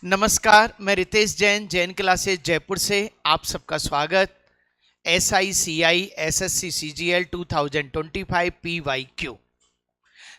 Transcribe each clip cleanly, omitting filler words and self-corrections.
नमस्कार, मैं रितेश जैन, जैन क्लासेस जयपुर से आप सबका स्वागत। SICI SSC CGL 2025 PYQ।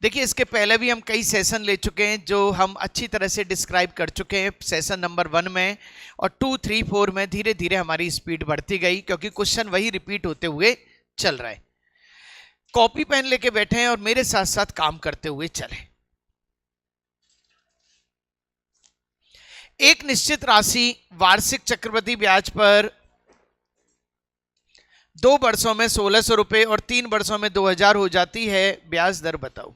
देखिए, इसके पहले भी हम कई सेशन ले चुके हैं जो हम अच्छी तरह से डिस्क्राइब कर चुके हैं सेशन नंबर 1 में, और 2, 3, 4 में धीरे धीरे हमारी स्पीड बढ़ती गई क्योंकि क्वेश्चन वही रिपीट होते हुए चल रहा है। कॉपी पेन लेके बैठे हैं और मेरे साथ साथ काम करते हुए चले। एक निश्चित राशि वार्षिक चक्रवृद्धि ब्याज पर 2 वर्षों में 1600 रुपए और 3 वर्षों में 2000 हो जाती है। ब्याज दर बताओ।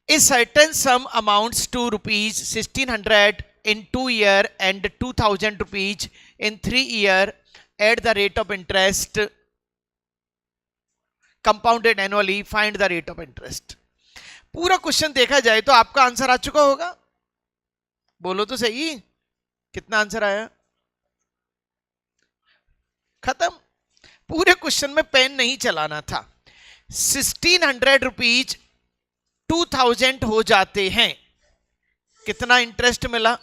A certain sum amounts to rupees 1600 in 2 year and 2000 rupees in 3 year at the rate of interest compounded annually. Find the rate of interest। पूरा क्वेश्चन देखा जाए तो आपका आंसर आ चुका होगा। बोलो तो सही, कितना आंसर आया? खत्म। पूरे क्वेश्चन में पेन नहीं चलाना था। 1600 रुपीज 2000 हो जाते हैं, कितना इंटरेस्ट मिला?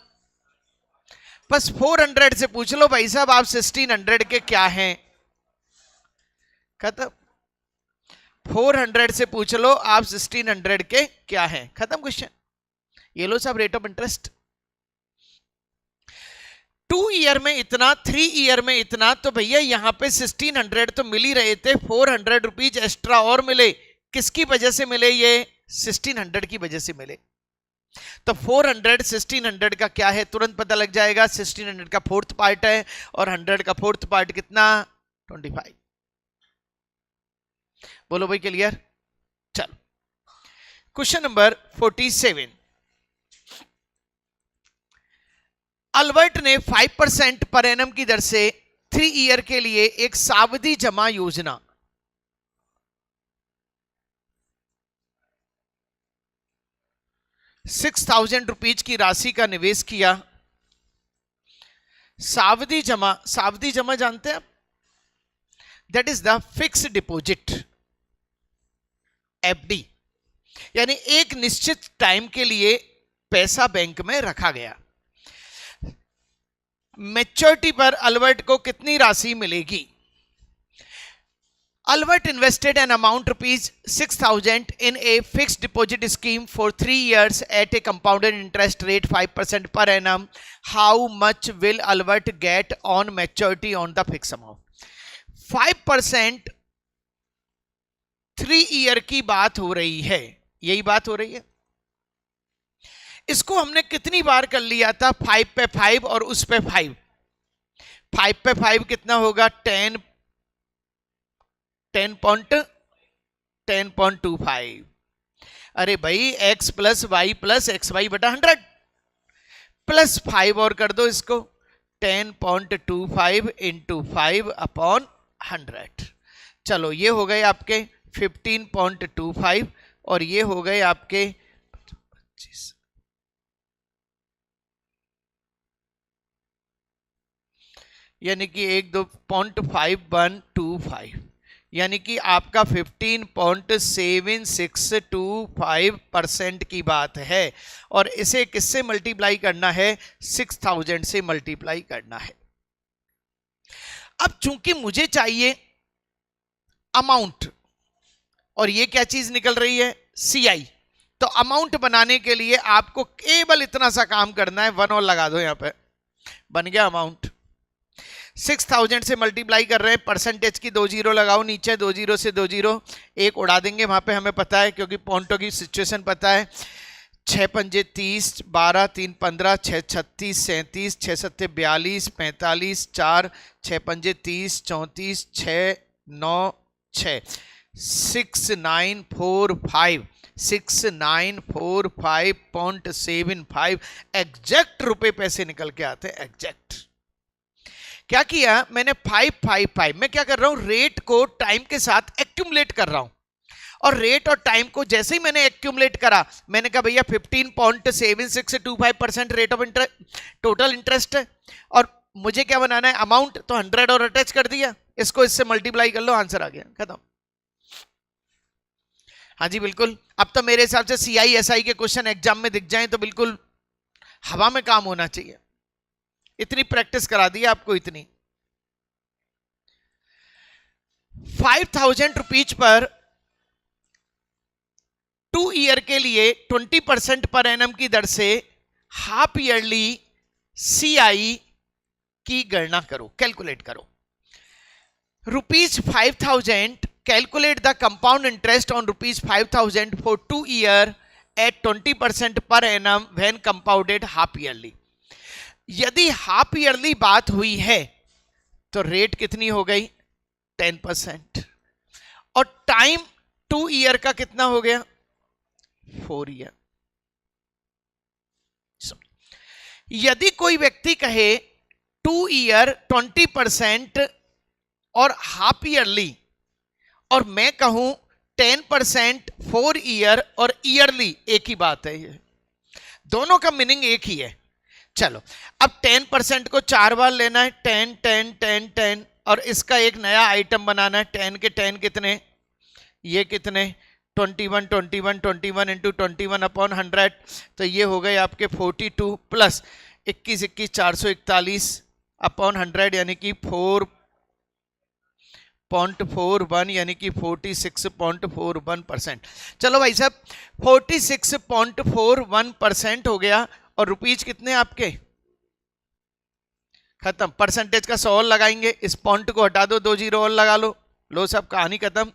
बस 400 से पूछ लो भाई साहब आप 1600 के क्या हैं। खत्म। 400 से पूछ लो आप 1600 के क्या हैं। खत्म क्वेश्चन। ये लो साहब रेट ऑफ इंटरेस्ट। 2 ईयर में इतना, 3 ईयर में इतना, तो भैया यहां पे 1600 तो मिल ही रहे थे, 400 रुपीज एक्स्ट्रा और मिले। किसकी वजह से मिले? ये 1600 की वजह से मिले। तो 400 1600 का क्या है तुरंत पता लग जाएगा। 1600 का 4th पार्ट है और 100 का 4th पार्ट कितना? 25। बोलो भाई क्लियर? चलो क्वेश्चन नंबर 47। अल्बर्ट ने 5% पर एनम की दर से 3 ईयर के लिए एक सावधि जमा योजना 6000 रुपीज की राशि का निवेश किया। सावधि जमा जानते हैं आप? That is the fix deposit, FD, यानी एक निश्चित टाइम के लिए पैसा बैंक में रखा गया। मैच्योरिटी पर अल्बर्ट को कितनी राशि मिलेगी? Albert invested an amount rupees 6000 in a fixed deposit scheme for 3 years at a compounded interest rate 5% per annum. How much will Albert get on maturity on the fixed amount? 5% 3 year की बात हो रही है, यही बात हो रही है। इसको हमने कितनी बार कर लिया था? 5 पे 5 और उस पे 5। 5 पे 5 कितना होगा? 10.25। अरे भाई x plus y plus x y बटा 100 प्लस 5 और कर दो इसको, 10.25 इंटू 5 अपॉन 100। चलो ये हो गए आपके 15.25 और ये हो गए आपके 25। यानी कि 1.5125, यानी कि आपका 15.7625% की बात है। और इसे किससे मल्टीप्लाई करना है? 6000 से मल्टीप्लाई करना है। अब चूंकि मुझे चाहिए अमाउंट और ये क्या चीज निकल रही है? CI, तो अमाउंट बनाने के लिए आपको केवल इतना सा काम करना है, 1 और लगा दो यहां पे, बन गया अमाउंट। 6000 से मल्टीप्लाई कर रहे हैं, परसेंटेज की 2 जीरो लगाओ नीचे, 2 जीरो से 2 जीरो, एक उड़ा देंगे वहां पे, हमें पता है क्योंकि पॉइंटों की सिचुएशन पता है। 6 पंजे 30, 12 3 15, 6 36 37, 6 सत्ते 42, 45, 4 6 पंजे 30, 34, 6 9 6, 6945 6945.75 एग्जैक्ट रुपए पैसे निकल के आते हैं। एग्जैक्ट क्या किया मैंने? 555, मैं क्या कर रहा हूं? रेट को टाइम के साथ एक्यूमुलेट कर रहा हूं, और रेट और टाइम को जैसे ही मैंने एक्यूमुलेट करा, मैंने कहा भैया 15.7625% rate of interest, total interest है, और मुझे क्या बनाना है? अमाउंट। तो 100 और अटैच कर दिया, इसको इससे मल्टीप्लाई कर लो, आंसर आ गया। खत्म। हाँ जी बिल्कुल। अब तो मेरे हिसाब से CI SI के क्वेश्चन एग्जाम में दिख जाएं तो बिल्कुल हवा में काम होना चाहिए, इतनी प्रैक्टिस करा दी आपको। इतनी 5,000 रुपीज पर 2 ईयर के लिए 20% पर एनम की दर से हाफ ईयरली CI की गणना करो, कैलकुलेट करो। ₹5,000, calculate the compound interest on ₹5,000 for 2 year at 20% per annum when compounded half yearly। यदि हाफ ईयरली बात हुई है तो रेट कितनी हो गई? 10%। और टाइम 2 ईयर का कितना हो गया? 4 ईयर। यदि कोई व्यक्ति कहे 2 ईयर 20% और हाफ ईयरली, और मैं कहूं 10% 4 ईयर और ईयरली, एक ही बात है, ये दोनों का मीनिंग एक ही है। चलो अब 10% को 4 बार लेना है, 10 10 10 10, और इसका एक नया आइटम बनाना है। 10 के 10 कितने? ये कितने? 21 21 21 इंटू 21 अपॉन 100, तो ये हो गए आपके 42 प्लस 21 21 441 अपॉन 100 यानी कि 4.41 यानी कि 46.41%। चलो भाई साहब 46.41% हो गया। और रुपीज कितने आपके? खत्म। परसेंटेज का 100 और लगाएंगे, इस पॉइंट को हटा दो, 2 जीरो और लगा लो, लो सब कहानी खत्म।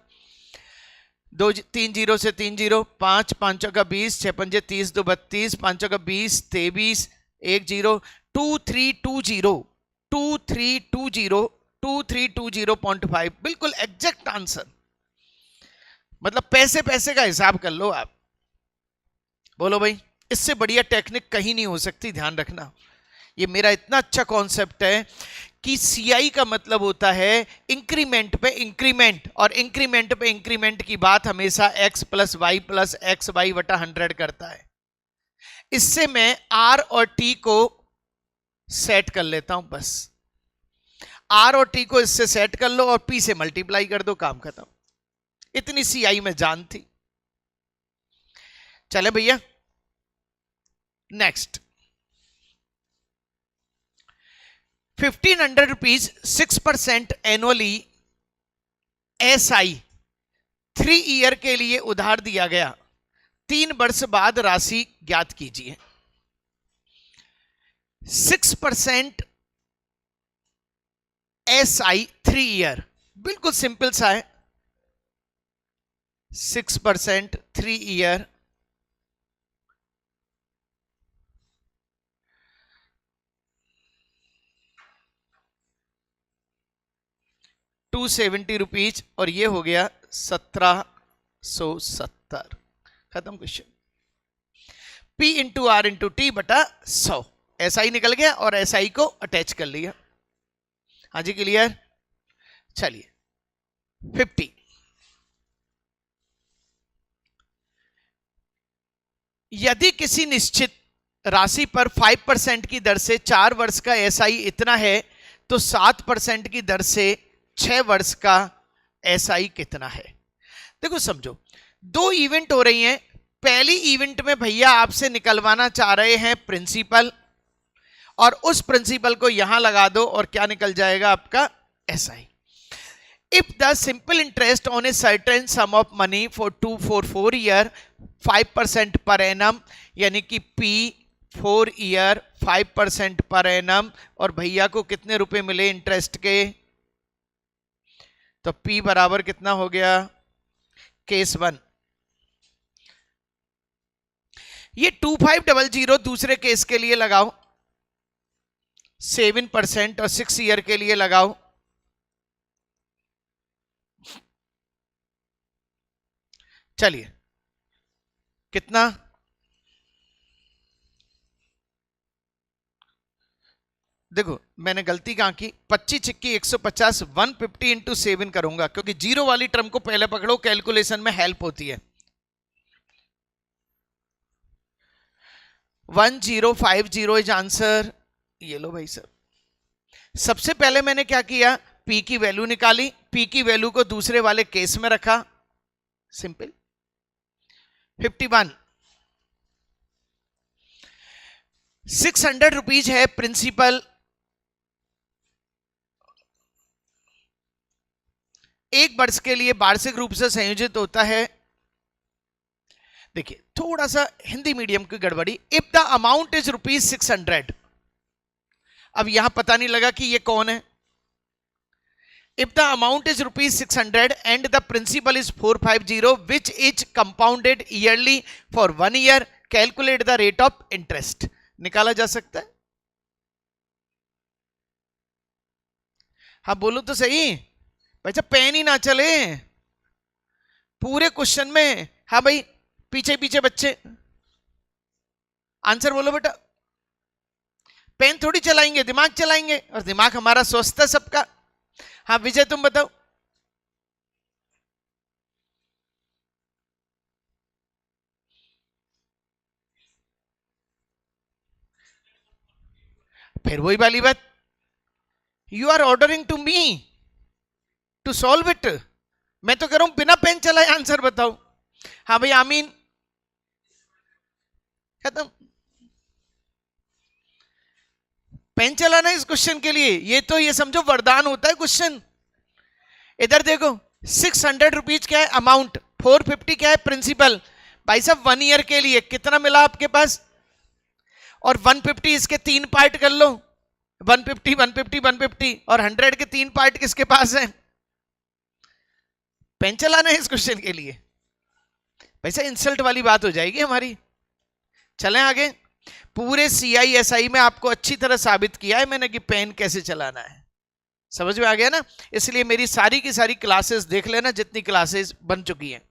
3 जीरो से 3 जीरो, 5 5 का 20, 6 पंजे 30, 2 32, 5 का 20 23, 1 जीरो, 2320 2320 2320.5, बिल्कुल एग्जैक्ट आंसर। मतलब पैसे पैसे का हिसाब कर लो आप। बोलो भाई, इससे बढ़िया टेक्निक कहीं नहीं हो सकती, ध्यान रखना। ये मेरा इतना अच्छा कॉन्सेप्ट है कि CI का मतलब होता है इंक्रीमेंट पे इंक्रीमेंट, और इंक्रीमेंट पे इंक्रीमेंट की बात हमेशा x plus y plus x y बटा 100 करता है। इससे मैं R और T को सेट कर लेता हूं, बस R और T को इससे सेट कर लो और P से मल्टीप्लाई कर दो, काम खत्म। इतनी CI में जान थी। चले भैया next. 1,500 rupees 6% annually SI 3 year के लिए उधार दिया गया। 3 वर्ष बाद राशि ज्ञात कीजिए। 6% SI 3 ईयर, बिल्कुल सिंपल सा है। 6% 3 ईयर, ₹270 और ये हो गया 1770। खत्म question. P into R into T बटा 100, SI निकल गया और SI को अटैच कर लिया। हाँ जी क्लियर। चलिए 50। यदि किसी निश्चित राशि पर 5% की दर से 4 वर्ष का SI इतना है तो 7% की दर से 6 वर्ष का SI कितना है? देखो समझो, 2 इवेंट हो रही हैं। पहली इवेंट में भैया आपसे निकलवाना चाह रहे हैं प्रिंसिपल, और उस प्रिंसिपल को यहां लगा दो और क्या निकल जाएगा आपका? SI। If the simple interest on a certain sum of money for 4 year 5% per annum, यानी कि P 4 ईयर 5% पर एनम, और भैया को कितने रुपए मिले इंटरेस्ट के? तो P बराबर कितना हो गया? केस 1। ये 2500 दूसरे केस के लिए लगाओ, 7% और 6 ईयर के लिए लगाओ। चलिए कितना? देखो मैंने गलती कहां की, 25 छिक्की 150, 150 इंटू 7 करूंगा, क्योंकि जीरो वाली टर्म को पहले पकड़ो, कैलकुलेशन में हेल्प होती है। 1050 इज आंसर। ये लो भाई साहब, सबसे पहले मैंने क्या किया? P की वैल्यू निकाली, P की वैल्यू को दूसरे वाले केस में रखा, सिंपल। 51। 600 रुपीज है प्रिंसिपल, एक वर्ष के लिए वार्षिक रूप से संयोजित होता है। देखिए थोड़ा सा हिंदी मीडियम की गड़बड़ी। इफ द अमाउंट इज ₹600, अब यहां पता नहीं लगा कि ये कौन है। If the amount is ₹600 and the principal is 450 which is compounded yearly for 1 year, calculate the rate of interest. निकाला जा सकता है? हाँ बोलो तो सही भाई, पेन ही ना चले पूरे क्वेश्चन में। हाँ भाई पीछे पीछे बच्चे आंसर बोलो बेटा। पेन थोड़ी चलाएंगे, दिमाग चलाएंगे, और दिमाग हमारा स्वस्थ है सबका। हाँ विजय तुम बताओ। फिर वही वाली बात, you are ordering to me to solve it. मैं तो कह रहा हूं बिना पेन चलाए आंसर बताओ। हाँ भाई आमीन, खत्म। पेन चलाना इस क्वेश्चन के लिए, ये तो ये समझो वरदान होता है क्वेश्चन। इधर देखो 600 रुपीज क्या है अमाउंट, 450 क्या है प्रिंसिपल। भाई साहब 1 ईयर के लिए कितना मिला आपके पास, और 150 इसके 3 पार्ट कर लो, 150 150 150, और 100 के 3 पार्ट किसके पास है। पेन चलाना है इस क्वेश्चन के लिए। वैसे इंसल्ट वाली बात हो जाएगी हमारी। चलें आगे। पूरे CISI में आपको अच्छी तरह साबित किया है मैंने कि पेन कैसे चलाना है। समझ में आ गया ना? इसलिए मेरी सारी की सारी क्लासेस देख लेना, जितनी क्लासेस बन चुकी हैं।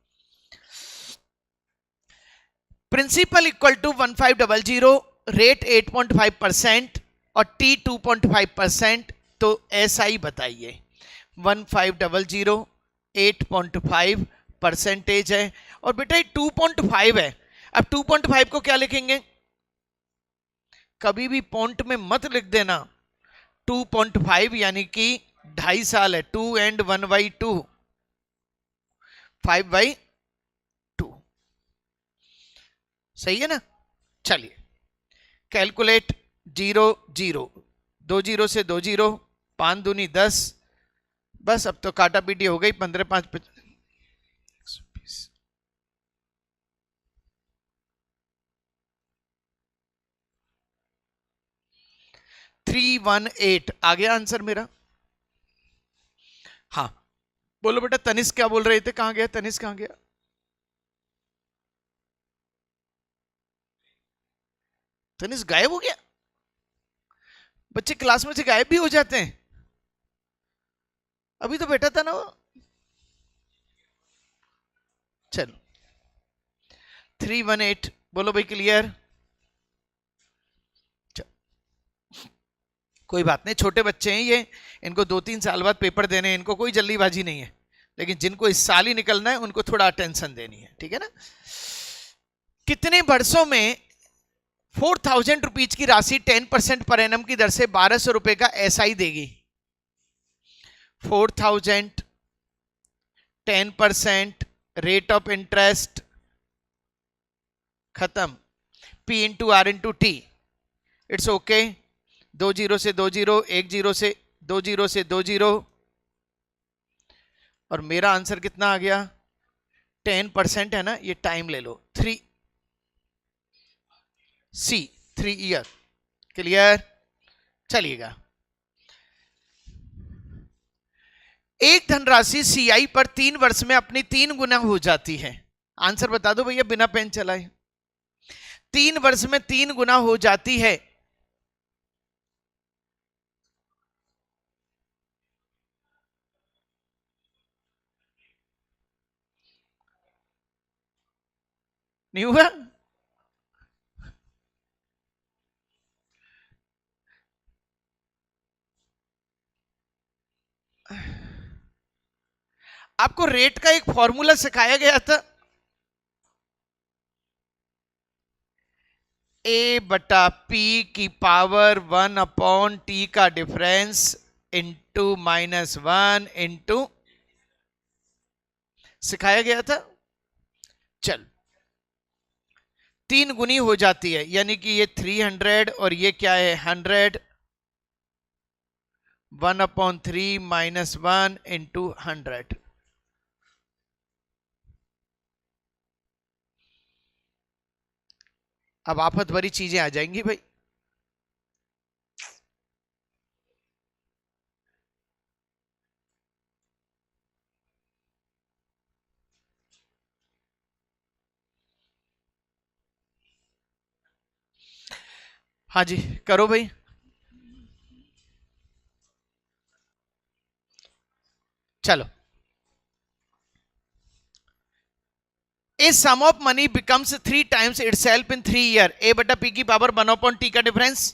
प्रिंसिपल इक्वल टू 1500, रेट 8.5% और T 2.5%। तो SI बताइए। 1500 8.5% है, और बेटा ये 2.5 है। अब 2.5 को क्या लिखेंगे, कभी भी पॉइंट में मत लिख देना। 2.5 यानी कि 2.5 साल है। 2 and 1/2, 5/2, सही है ना? चलिए कैलकुलेट। 0 0, 2 0 से 2 0, 5 दूनी 10। बस अब तो काटा पीटी हो गई। 15 5 120। 318 आ गया आंसर मेरा। हाँ बोलो बेटा, तनिष्क क्या बोल रहे थे? कहां गया तनिष्क, कहां गया? तनिष्क गायब हो गया? बच्चे क्लास में से गायब भी हो जाते हैं। अभी तो बैठा था ना वो। चलो 318 बोलो भाई, क्लियर? कोई बात नहीं, छोटे बच्चे हैं ये, इनको 2-3 साल बाद पेपर देने हैं, इनको कोई जल्दीबाजी नहीं है। लेकिन जिनको इस साल ही निकलना है उनको थोड़ा अटेंशन देनी है, ठीक है ना? कितने वर्षों में 4000 रुपीज की राशि 10% पर एनम की दर से 1200 रुपए का SI देगी? 4000, 10%, रेट ऑफ इंटरेस्ट, खत्म। P into R into T, it's okay. 2 0 से 2 0, 1 0 से 2 0 से 2 0, और मेरा आंसर कितना आ गया? 10% है ना, ये टाइम ले लो। 3 ईयर, क्लियर? चलिएगा। एक धनराशि CI पर 3 वर्ष में अपनी 3 गुना हो जाती है। आंसर बता दो भैया बिना पेन चलाए। 3 वर्ष में 3 गुना हो जाती है। नहीं हुआ? आपको रेट का एक फॉर्मूला सिखाया गया था, A/P की पावर 1/T का डिफरेंस इंटू -1 इंटू, सिखाया गया था। चल 3 गुनी हो जाती है, यानी कि ये 300 और ये क्या है 100, 1/3 - 1 × 100। अब आफत भरी चीजें आ जाएंगी भाई। हाँ जी करो भाई। चलो, a sum of money becomes 3 times itself in 3 year, a बटा p की पावर 1/t का डिफरेंस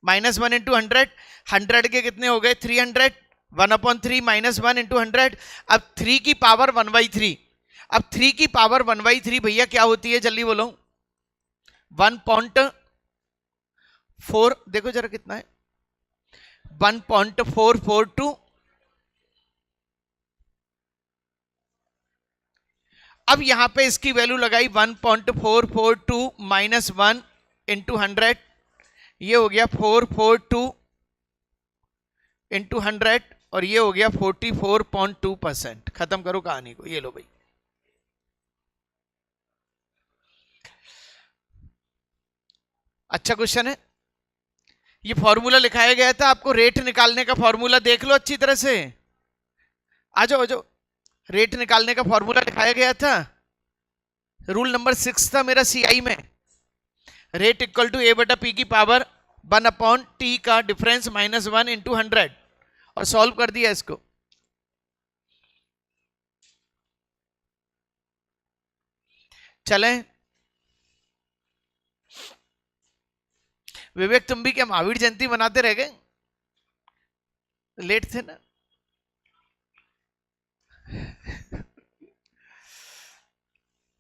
-1 × 100, 100 के कितने हो गए 300, 1/3 - 1 × 100। अब 3 की पावर 1/3, अब 3 की पावर 1/3 भैया क्या होती है जल्दी बोलो, 1.4, देखो जरा कितना है 1.442। अब यहां पे इसकी वैल्यू लगाई 1.442 - 1 × 100, ये हो गया 442 × 100 और ये हो गया 44.2%। खत्म करो कहानी को, ये लो भाई। अच्छा क्वेश्चन है। ये फॉर्मूला लिखाया गया था, आपको रेट निकालने का फॉर्मूला देख लो अच्छी तरह से। आ जाओ आ जाओ, रेट निकालने का फॉर्मूला लिखाया गया था, रूल नंबर 6 था मेरा सीआई में। रेट इक्वल टू ए बटा पी की पावर 1/t का डिफरेंस -1 × 100, और सॉल्व कर दिया इसको। चलें विवेक, तुम भी क्या महावीर जयंती मनाते रह गए, लेट थे ना।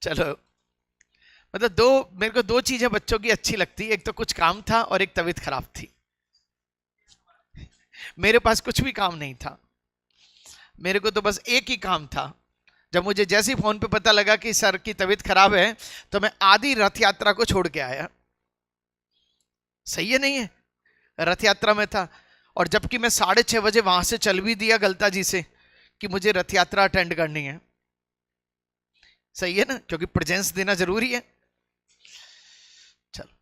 चलो, मतलब मेरे को दो चीजें बच्चों की अच्छी लगती, एक तो कुछ काम था और एक तबीयत खराब थी। मेरे पास कुछ भी काम नहीं था, मेरे को तो बस एक ही काम था। जब मुझे जैसे ही फोन पे पता लगा कि सर की तबीयत खराब है, तो मैं आधी रथ यात्रा को छोड़ के आया। सही है नहीं है, रथ यात्रा में था, और जबकि मैं 6:30 बजे वहां से चल भी दिया गलता जी से कि मुझे रथ यात्रा अटेंड करनी है। सही है ना, क्योंकि प्रेजेंस देना जरूरी है। चलो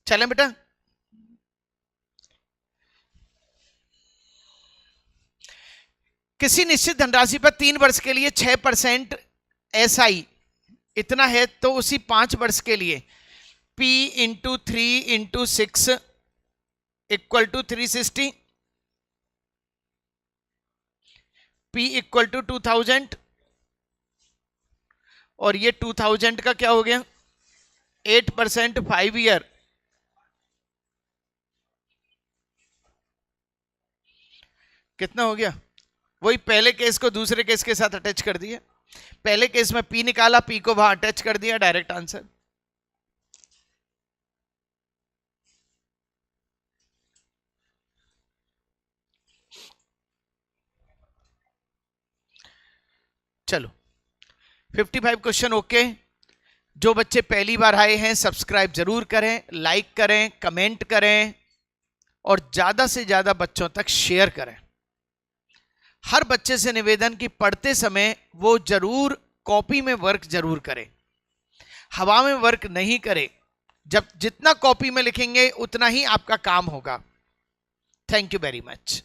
चलें बेटा। किसी निश्चित धनराशि पर 3 वर्ष के लिए 6% SI इतना है, तो उसी 5 वर्ष के लिए P × 3 × 6 = 360, P = 2000, और ये 2000 का क्या हो गया 8% 5 ईयर, कितना हो गया। वही पहले केस को दूसरे केस के साथ अटैच कर दिया, पहले केस में P निकाला, P को वहां अटैच कर दिया, डायरेक्ट आंसर। चलो 55 क्वेश्चन ओके। जो बच्चे पहली बार आए हैं सब्सक्राइब जरूर करें, लाइक करें, कमेंट करें, और ज्यादा से ज्यादा बच्चों तक शेयर करें। हर बच्चे से निवेदन कि पढ़ते समय वो जरूर कॉपी में वर्क जरूर करे, हवा में वर्क नहीं करे। जब जितना कॉपी में लिखेंगे उतना ही आपका काम होगा। Thank you very much.